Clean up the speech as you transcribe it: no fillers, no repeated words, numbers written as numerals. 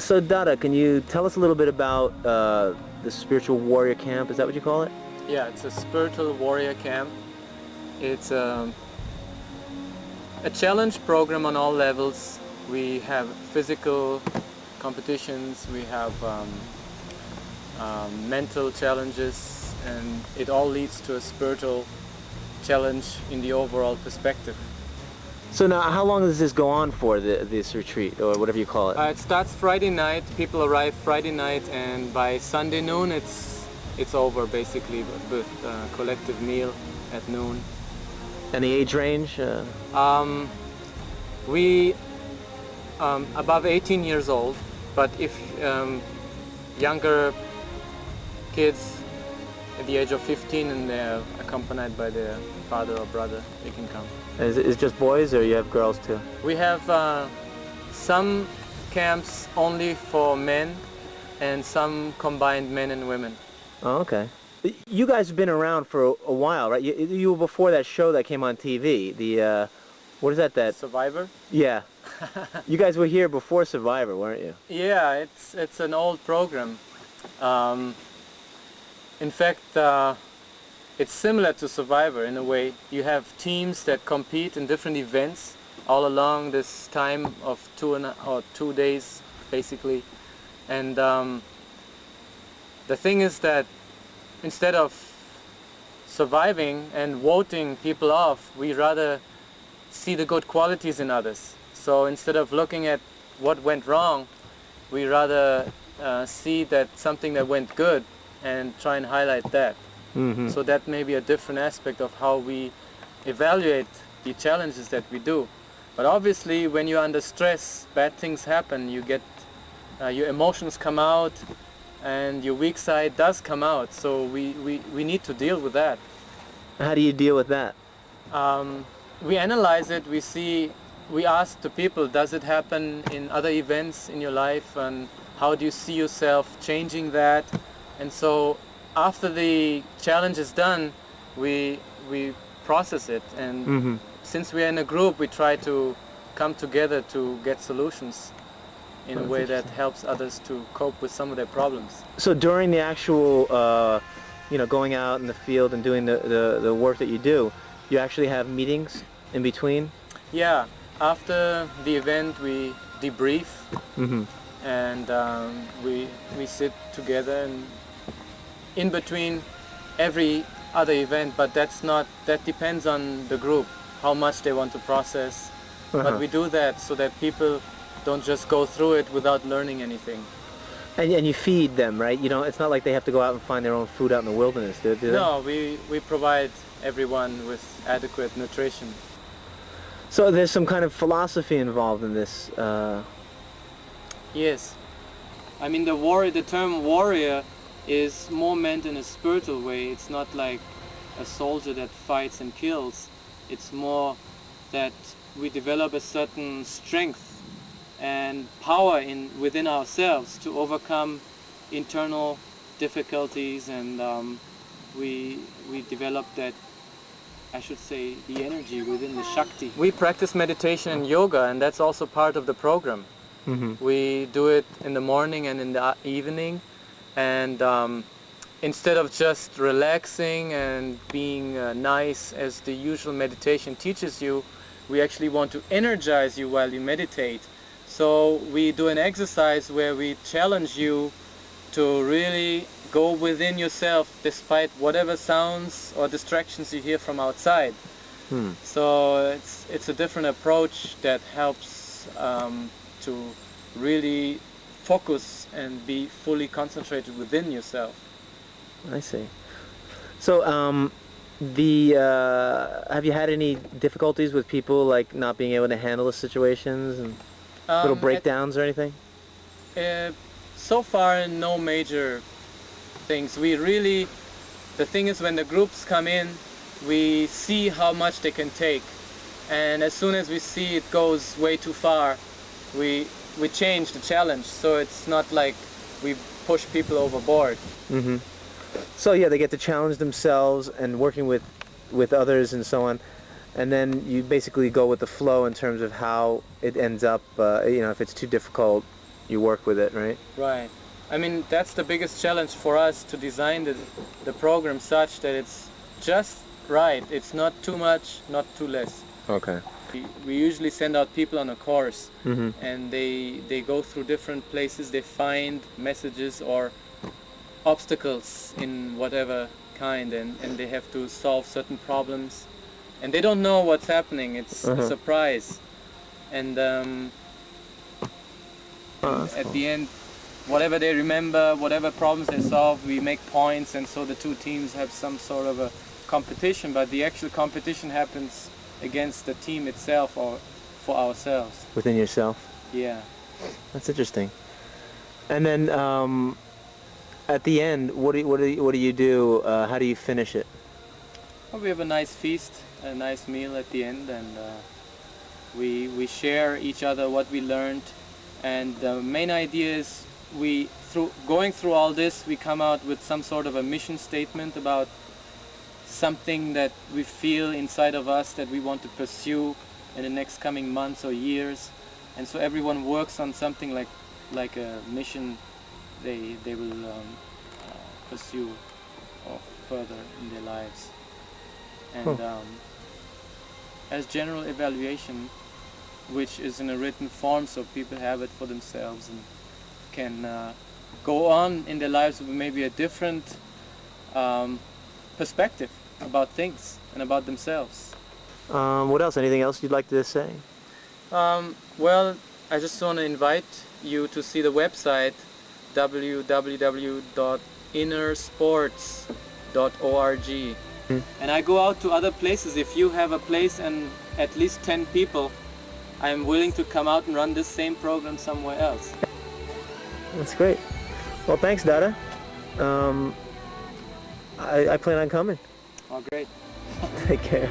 So Dada, can you tell us a little bit about the Spiritual Warrior Camp? Is that what you call it? Yeah, it's a spiritual warrior camp. It's a challenge program on all levels. We have physical competitions, we have mental challenges, and it all leads to a spiritual challenge in the overall perspective. So now, how long does this go on for, this retreat, or whatever you call it? It starts Friday night. People arrive Friday night, and by Sunday noon, it's over basically with a collective meal at noon. And the age range? We above 18 years old, but if younger kids at the age of 15 and they're accompanied by their father or brother, they can come. Is it just boys, or you have girls too? We have some camps only for men and some combined men and women. Oh, okay. You guys have been around for a while, right? You were before that show that came on TV. The, what is that? Survivor? Yeah. You guys were here before Survivor, weren't you? Yeah, it's an old program. In fact, it's similar to Survivor in a way. You have teams that compete in different events all along this time of 2 days, basically. And the thing is that instead of surviving and voting people off, we rather see the good qualities in others. So instead of looking at what went wrong, we rather see that something that went good and try and highlight that. Mm-hmm. So that may be a different aspect of how we evaluate the challenges that we do. But obviously when you're under stress, bad things happen. You get your emotions come out and your weak side does come out. So we need to deal with that. How do you deal with that? We analyze it, we ask the people, does it happen in other events in your life, and how do you see yourself changing that? And so after the challenge is done, we process it, and Mm-hmm. since we are in a group, we try to come together to get solutions in a way that helps others to cope with some of their problems. So during the actual, going out in the field and doing the work that you do, you actually have meetings in between? Yeah, after the event we debrief. Mm-hmm. And we sit together and in between every other event, but that depends on the group, how much they want to process. Uh-huh. But we do that so that people don't just go through it without learning anything. And you feed them, right? It's not like they have to go out and find their own food out in the wilderness, do they? No, we provide everyone with adequate nutrition. So there's some kind of philosophy involved in this. Yes. I mean, the term warrior is more meant in a spiritual way. It's not like a soldier that fights and kills. It's more that we develop a certain strength and power within ourselves to overcome internal difficulties, and we develop that, I should say, the energy within the Shakti. We practice meditation and yoga, and that's also part of the program. Mm-hmm. We do it in the morning and in the evening, and instead of just relaxing and being nice as the usual meditation teaches you, we actually want to energize you while you meditate. So we do an exercise where we challenge you to really go within yourself despite whatever sounds or distractions you hear from outside. So it's a different approach that helps to really focus and be fully concentrated within yourself. I see. So have you had any difficulties with people like not being able to handle the situations and little breakdowns or anything? So far, no major things. The thing is, when the groups come in, we see how much they can take, and as soon as we see it goes way too far, we change the challenge. So it's not like we push people overboard. Mm-hmm. So yeah, they get to challenge themselves and working with others and so on, and then you basically go with the flow in terms of how it ends up. If it's too difficult, you work with it, right? Right. I mean, that's the biggest challenge for us, to design the program such that it's just right. It's not too much, not too less. Okay. We usually send out people on a course, Mm-hmm. and they go through different places, they find messages or obstacles in whatever kind, and they have to solve certain problems, and they don't know what's happening. It's a surprise. And at the end, whatever they remember, whatever problems they solve, we make points, and so the two teams have some sort of a competition, but the actual competition happens against the team itself or for ourselves. Within yourself? Yeah. That's interesting. And then at the end, what do you do? How do you finish it? Well, we have a nice feast, a nice meal at the end, and we share each other what we learned. And the main idea is, going through all this, we come out with some sort of a mission statement about something that we feel inside of us that we want to pursue in the next coming months or years. And so everyone works on something like a mission they will pursue or further in their lives. And as general evaluation, which is in a written form, so people have it for themselves and can go on in their lives with maybe a different perspective about things and about themselves. What else? Anything else you'd like to say? Well, I just want to invite you to see the website www.innersports.org. And I go out to other places. If you have a place and at least 10 people, I'm willing to come out and run this same program somewhere else. That's great. Well, thanks, Dada. I plan on coming. Oh, great. Take care.